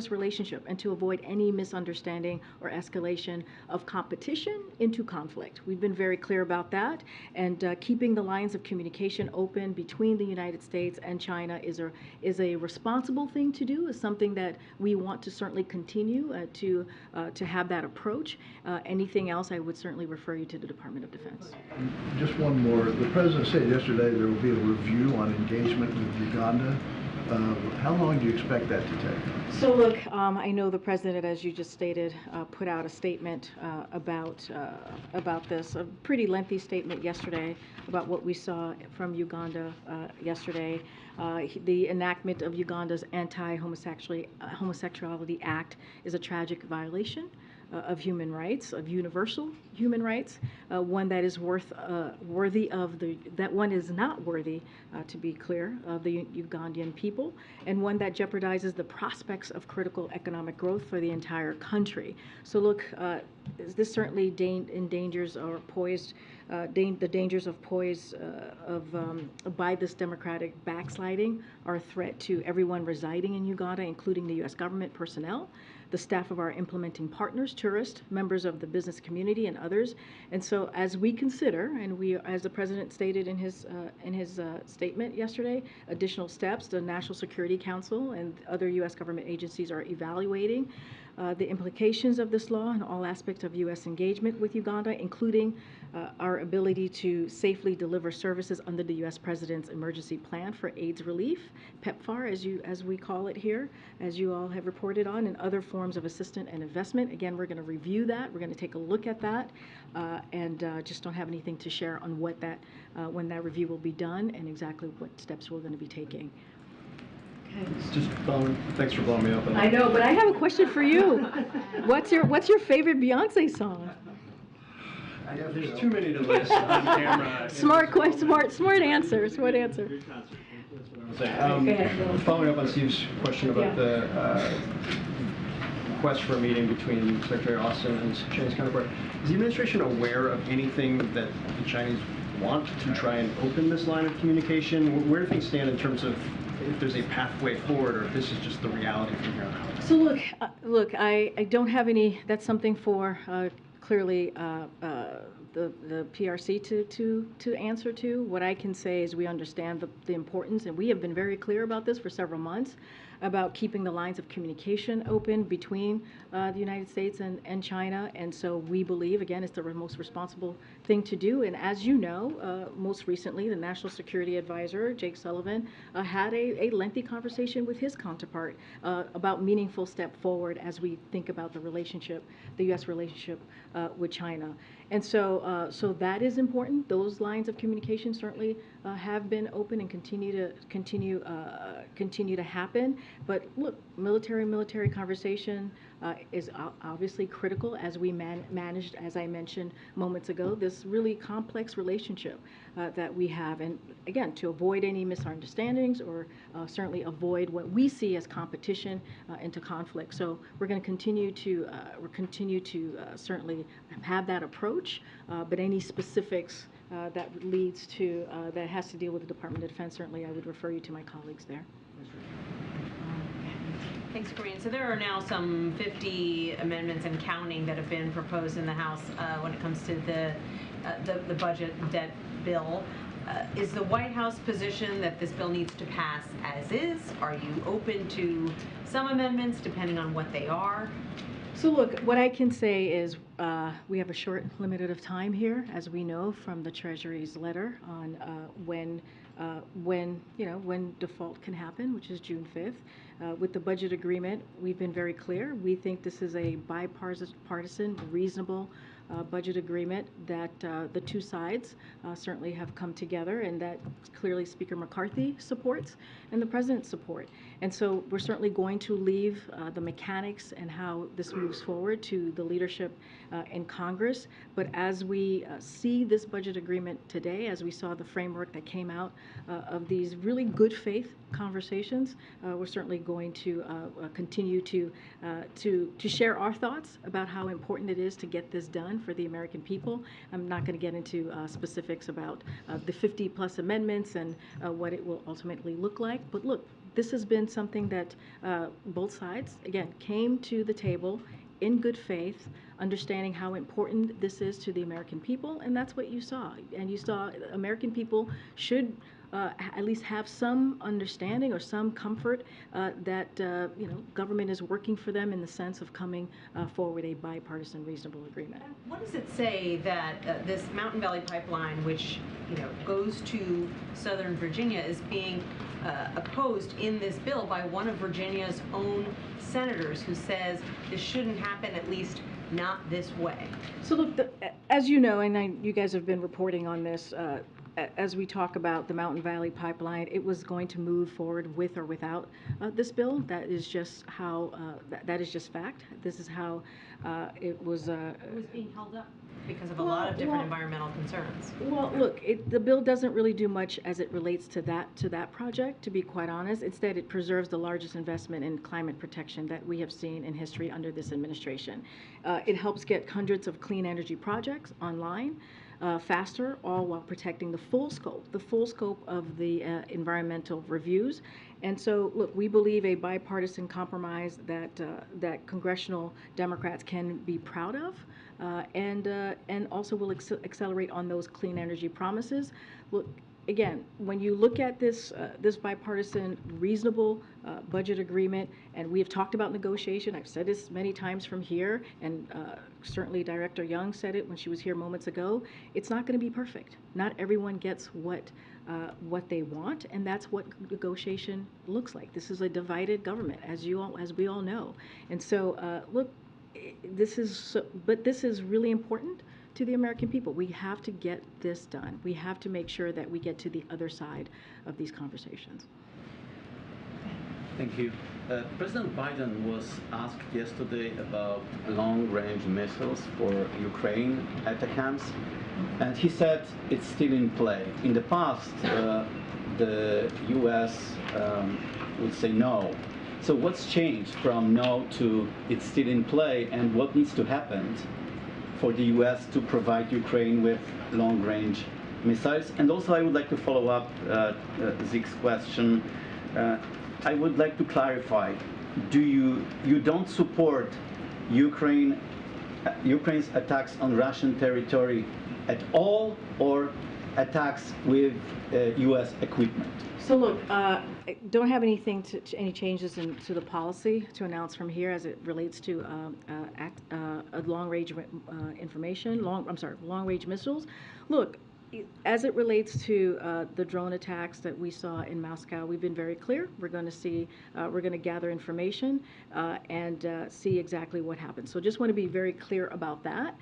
relationship and to avoid any misunderstanding or escalation of competition into conflict. We've been very clear about that, and keeping the lines of communication open between the United States and China is a responsible thing to do, is something that we want to certainly continue to have that approach. Anything else, I would certainly refer you to the Department of Defense. Just one more. The president said yesterday there will be a review on engagement with Uganda. How long do you expect that to take? So look, I know the president, as you just stated, put out a statement about this, a pretty lengthy statement yesterday about what we saw from Uganda yesterday. The enactment of Uganda's Anti-Homosexuality Act is a tragic violation of human rights, of universal human rights, one that is that one is not worthy, to be clear, of the Ugandan people, and one that jeopardizes the prospects of critical economic growth for the entire country. So look, this certainly endangers or poised, the dangers of by this democratic backsliding are a threat to everyone residing in Uganda, including the U.S. government personnel, the staff of our implementing partners, tourists, members of the business community, and others. And so as we consider, and as the president stated in his statement yesterday, additional steps, the National Security Council and other U.S. government agencies are evaluating the implications of this law and all aspects of U.S. engagement with Uganda, including our ability to safely deliver services under the U.S. President's Emergency Plan for AIDS Relief, PEPFAR, as we call it here, as you all have reported on, and other forms of assistance and investment. Again, we're going to review that. We're going to take a look at that, and just don't have anything to share on what when that review will be done and exactly what steps we're going to be taking. Thanks for blowing me up. I know, but I have a question for you. What's your favorite Beyonce song? There's too many to list on camera. Smart answer. Following up on Steve's question about the request for a meeting between Secretary Austin and his Chinese counterpart, is the administration aware of anything that the Chinese want to try and open this line of communication? Where do things stand in terms of if there's a pathway forward, or if this is just the reality from here on out? So look, I don't have any. That's something for clearly the PRC to answer to. What I can say is we understand the importance, and we have been very clear about this for several months. about keeping the lines of communication open between the United States and China. And so we believe, again, it's the most responsible thing to do. And as you know, most recently, the National Security Advisor, Jake Sullivan, had a lengthy conversation with his counterpart about meaningful step forward as we think about the relationship, the U.S. relationship with China. And so that is important. Those lines of communication certainly have been open and continue to happen. But look, military conversation is obviously critical as we managed, as I mentioned moments ago, this really complex relationship that we have. And again, to avoid any misunderstandings or certainly avoid what we see as competition into conflict. So we're going to continue to certainly have that approach, but any specifics that leads to, that has to deal with the Department of Defense, certainly I would refer you to my colleagues there. Thanks, Karine. So there are now some 50 amendments and counting that have been proposed in the House when it comes to the budget debt bill. Is the White House position that this bill needs to pass as is? Are you open to some amendments depending on what they are? So look, what I can say is we have a short limited of time here, as we know from the Treasury's letter on when default can happen, which is June 5th. With the budget agreement, we've been very clear. We think this is a bipartisan, reasonable budget agreement that the two sides certainly have come together, and that clearly Speaker McCarthy supports and the President support. And so we're certainly going to leave the mechanics and how this moves forward to the leadership in Congress. But as we see this budget agreement today, as we saw the framework that came out of these really good faith conversations, we're certainly going to continue to share our thoughts about how important it is to get this done for the American people. I'm not going to get into specifics about the 50+ amendments and what it will ultimately look like. But look, this has been something that both sides, again, came to the table in good faith, understanding how important this is to the American people, and that's what you saw. And you saw American people should at least have some understanding or some comfort that government is working for them in the sense of coming forward a bipartisan, reasonable agreement. What does it say that this Mountain Valley Pipeline, which goes to Southern Virginia, is being opposed in this bill by one of Virginia's own senators, who says this shouldn't happen, at least not this way? So look, as you know, and you guys have been reporting on this, as we talk about the Mountain Valley Pipeline, it was going to move forward with or without this bill. That is just how, that is just fact. This is how it was. It was being held up because of a lot of different environmental concerns. Well, look, the bill doesn't really do much as it relates to that project, to be quite honest. Instead, it preserves the largest investment in climate protection that we have seen in history under this administration. It helps get hundreds of clean energy projects online faster, all while protecting the full scope of the environmental reviews. And so, look, we believe a bipartisan compromise that congressional Democrats can be proud of, and also will accelerate on those clean energy promises. Look, again, when you look at this bipartisan, reasonable budget agreement, and we have talked about negotiation, I've said this many times from here, and certainly Director Young said it when she was here moments ago, it's not going to be perfect. Not everyone gets what they want, and that's what negotiation looks like. This is a divided government, as we all know. And so, look, this is really important to the American people. We have to get this done. We have to make sure that we get to the other side of these conversations. Thank you. President Biden was asked yesterday about long-range missiles for Ukraine ATACMS, and he said it's still in play. In the past, the U.S. would say no. So what's changed from no to it's still in play, and what needs to happen for the U.S. to provide Ukraine with long-range missiles? And also, I would like to follow up Zeke's question. I would like to clarify: you don't support Ukraine's attacks on Russian territory at all, or attacks with U.S. equipment? So look, I don't have anything any changes to the policy to announce from here as it relates to long-range information, long-range missiles. Look, as it relates to the drone attacks that we saw in Moscow, we've been very clear. We're going to gather information and see exactly what happened. So just want to be very clear about that.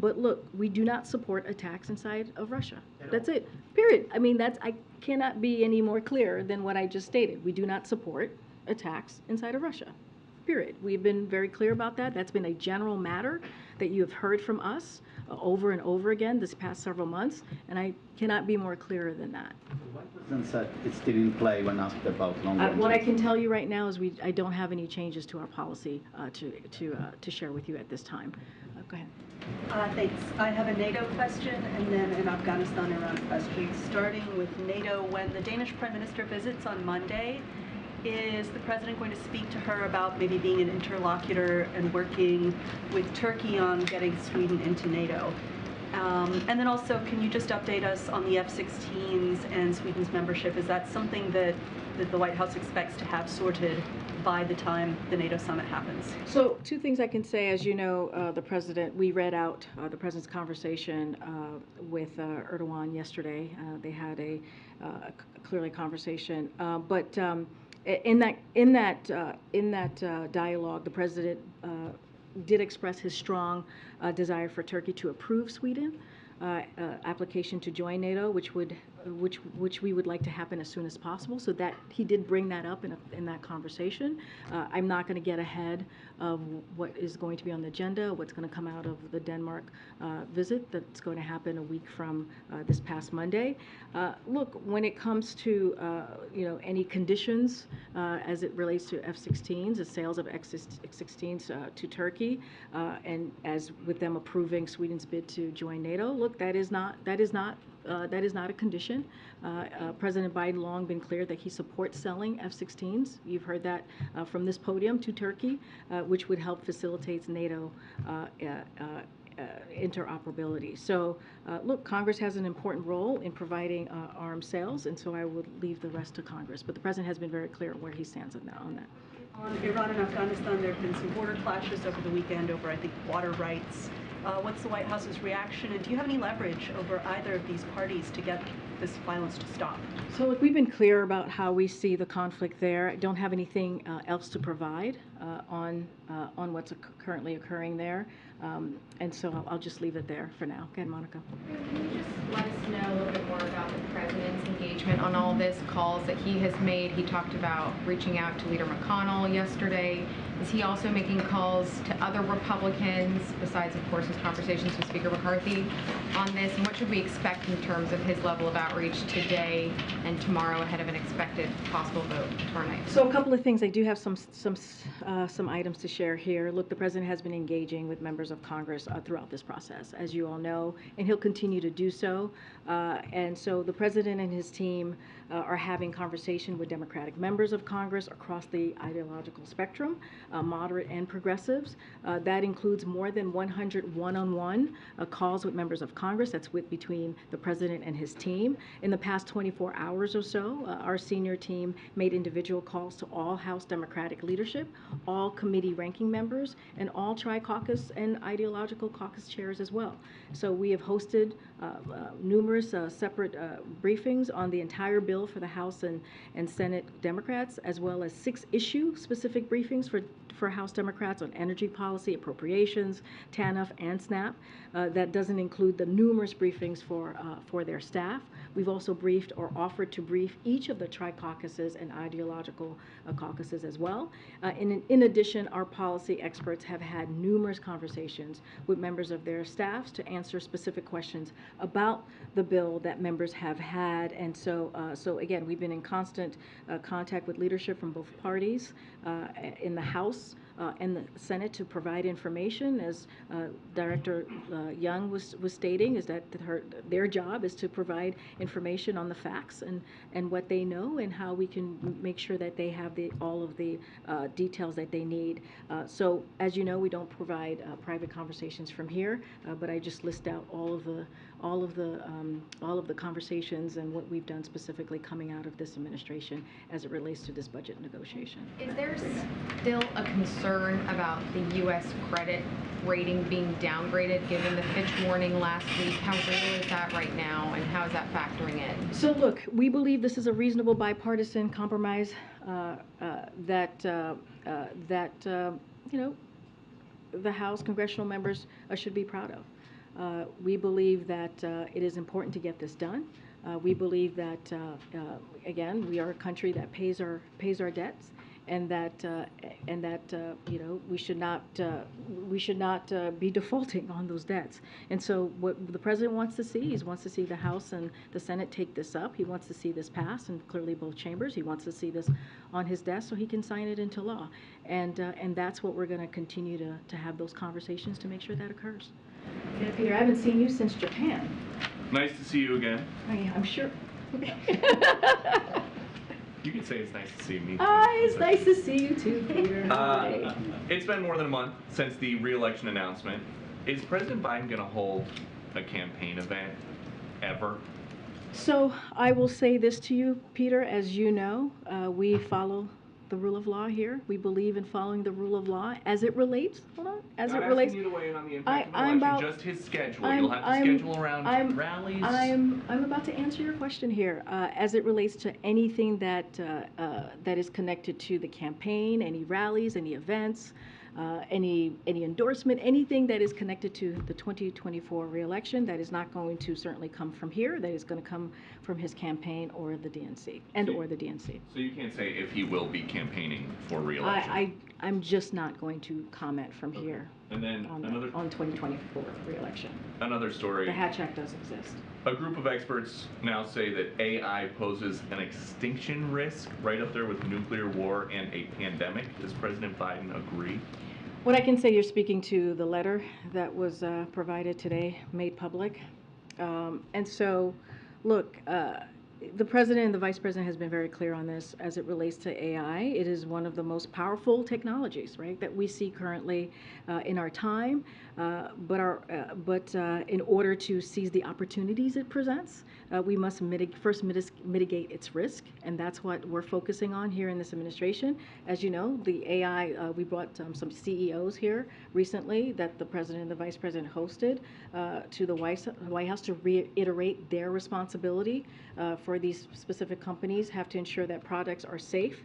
But look, we do not support attacks inside of Russia. That's it. Period. I mean, I cannot be any more clear than what I just stated. We do not support attacks inside of Russia. Period. We've been very clear about that. That's been a general matter that you have heard from us over and over again this past several months, and I cannot be more clearer than that. Why President said it's still in play when asked about long-range? What I can tell you right now is I don't have any changes to our policy to share with you at this time. Go ahead. Thanks. I have a NATO question and then an Afghanistan-Iran question. Starting with NATO, when the Danish Prime Minister visits on Monday, is the President going to speak to her about maybe being an interlocutor and working with Turkey on getting Sweden into NATO? And then also, can you just update us on the F-16s and Sweden's membership? Is that something that the White House expects to have sorted by the time the NATO summit happens? So two things I can say. As you know, we read out the President's conversation with Erdogan yesterday. They had a clearly conversation, but in that dialogue, the President did express his strong desire for Turkey to approve Sweden application to join NATO, which we would like to happen as soon as possible. So that he did bring that up in that conversation. I'm not going to get ahead of what is going to be on the agenda, what's going to come out of the Denmark visit that's going to happen a week from this past Monday. Look, when it comes to any conditions as it relates to F-16s, the sales of F-16s to Turkey, and as with them approving Sweden's bid to join NATO, look, that is not a condition. President Biden long been clear that he supports selling F-16s. You've heard that from this podium to Turkey, which would help facilitate NATO interoperability. So, look, Congress has an important role in providing arms sales, and so I would leave the rest to Congress. But the President has been very clear where he stands on that. On Iran and Afghanistan, there have been some border clashes over the weekend over, I think, water rights. What's the White House's reaction, and do you have any leverage over either of these parties to get this violence to stop? So look, we've been clear about how we see the conflict there. I don't have anything else to provide on what's currently occurring there, and so I'll just leave it there for now. Go ahead, Monica. Can you just let us know a little bit more about the President's engagement on all this, calls that he has made? He talked about reaching out to Leader McConnell yesterday. Is he also making calls to other Republicans, besides, of course, his conversations with Speaker McCarthy on this? And what should we expect in terms of his level of outreach today and tomorrow ahead of an expected possible vote tomorrow night? So a couple of things. I do have some items to share here. Look, the President has been engaging with members of Congress throughout this process, as you all know, and he'll continue to do so. And so the President and his team are having conversation with Democratic members of Congress across the ideological spectrum, moderate and progressives. That includes more than 100 one-on-one calls with members of Congress. That's between the President and his team. In the past 24 hours or so, our senior team made individual calls to all House Democratic leadership, all committee ranking members, and all tri-caucus and ideological caucus chairs as well. So we have hosted numerous separate briefings on the entire bill for the House and Senate Democrats, as well as 6 issue-specific briefings for House Democrats on energy policy, appropriations, TANF, and SNAP. That doesn't include the numerous briefings for their staff. We've also briefed or offered to brief each of the tri-caucuses and ideological caucuses as well. In addition, our policy experts have had numerous conversations with members of their staffs to answer specific questions about the bill that members have had. And so again, we've been in constant contact with leadership from both parties in the House and the Senate to provide information. As Director Young was stating, is that their job is to provide information on the facts and what they know and how we can make sure that they have all of the details that they need. So as you know, we don't provide private conversations from here, but I just list out all all of the conversations and what we've done specifically coming out of this administration as it relates to this budget negotiation. Is there still a concern about the U.S. credit rating being downgraded given the Fitch warning last week? How real is that right now, and how is that factoring in? So look, we believe this is a reasonable bipartisan compromise that you know, the House congressional members should be proud of. We believe that it is important to get this done. We believe that again, we are a country that pays our debts, and that you know, we should not be defaulting on those debts. And so what the president wants to see, he wants to see the House and the Senate take this up. He wants to see this pass, and clearly both chambers. He wants to see this on his desk so he can sign it into law. And that's what we're going to continue to have those conversations to make sure that occurs. Yeah, Peter, I haven't seen you since Japan. Nice to see you again. I'm sure. You can say it's nice to see me. It's nice to see you too, Peter. It's been more than a month since the re-election announcement. Is President Biden going to hold a campaign event ever? So I will say this to you, Peter. As you know, we follow the rule of law here. We believe in following the rule of law as it relates. Hold on. As Not it relates. asking you to weigh in on the impact of the election, just his schedule. You'll have to schedule around rallies. I'm about to answer your question here. As it relates to anything that that is connected to the campaign, any rallies, any events, any endorsement, anything that is connected to the 2024 reelection, that is not going to certainly come from here. That is going to come from his campaign or the DNC or the DNC. So you can't say if he will be campaigning for reelection. I'm just not going to comment from here. And then on 2024 reelection. Another story. The Hatch Act does exist. A group of experts now say that AI poses an extinction risk, right up there with nuclear war and a pandemic. Does President Biden agree? What I can say, you're speaking to the letter that was provided today, made public. And so, look, the president and the vice president has been very clear on this as it relates to AI. It is one of the most powerful technologies, right, that we see currently in our time. But in order to seize the opportunities it presents, we must first mitigate its risk, and that's what we're focusing on here in this administration. As you know, the AI, we brought some CEOs here recently that the president and the vice president hosted to the White House to reiterate their responsibility for these specific companies, have to ensure that products are safe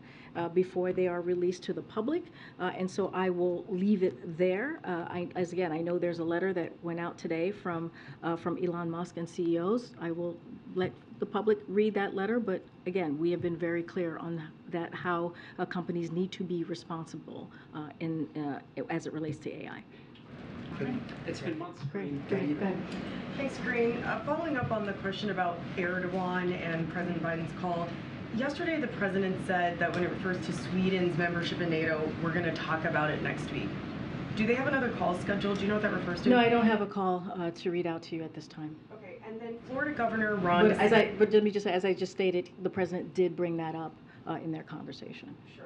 before they are released to the public. And so I will leave it there. I know there's a letter that went out today from Elon Musk and CEOs. I will let the public read that letter, but again, we have been very clear on that, how companies need to be responsible as it relates to AI. It's been months. Great. Thanks, Karine. Following up on the question about Erdogan and President Biden's call, yesterday the president said that when it refers to Sweden's membership in NATO, we're going to talk about it next week. Do they have another call scheduled? Do you know what that refers to? No, I don't have a call to read out to you at this time. Okay, and then Florida Governor Ron DeSantis. But let me just say, as I just stated, the president did bring that up in their conversation. Sure.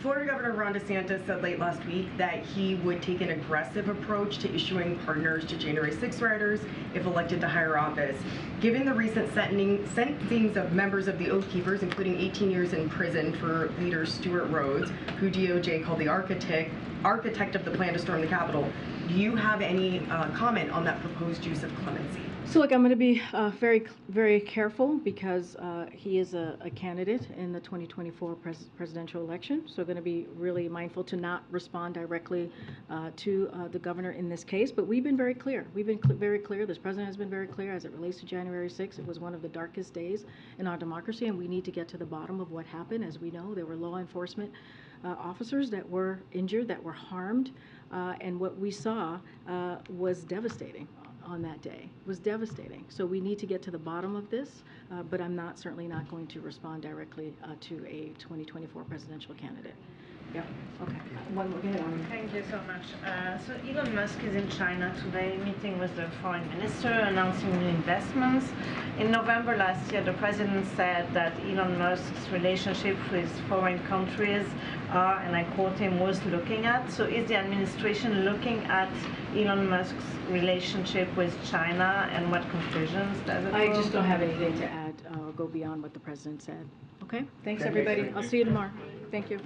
Florida Governor Ron DeSantis said late last week that he would take an aggressive approach to issuing pardons to January 6 rioters if elected to higher office. Given the recent sentencings of members of the Oath Keepers, including 18 years in prison for leader Stuart Rhodes, who DOJ called the architect of the plan to storm the Capitol, do you have any comment on that proposed use of clemency? So look, I'm going to be very, very careful because he is a candidate in the 2024 presidential election. So I'm going to be really mindful to not respond directly to the governor in this case. But we've been very clear. We've been very clear. This president has been very clear as it relates to January 6th. It was one of the darkest days in our democracy, and we need to get to the bottom of what happened. As we know, there were law enforcement officers that were injured, that were harmed, and what we saw was devastating. On that day was devastating. So we need to get to the bottom of this, but I'm certainly not going to respond directly to a 2024 presidential candidate. Yeah, okay. One more, go ahead. Thank you so much. So Elon Musk is in China today, meeting with the foreign minister, announcing new investments. In November last year, the president said that Elon Musk's relationship with foreign countries are, and I quote him, worth looking at. So is the administration looking at Elon Musk's relationship with China, and what conclusions does it I draw? just don't have anything to add or go beyond what the president said. Okay, thanks Okay, everybody. thank I'll you. see you tomorrow. Thank you.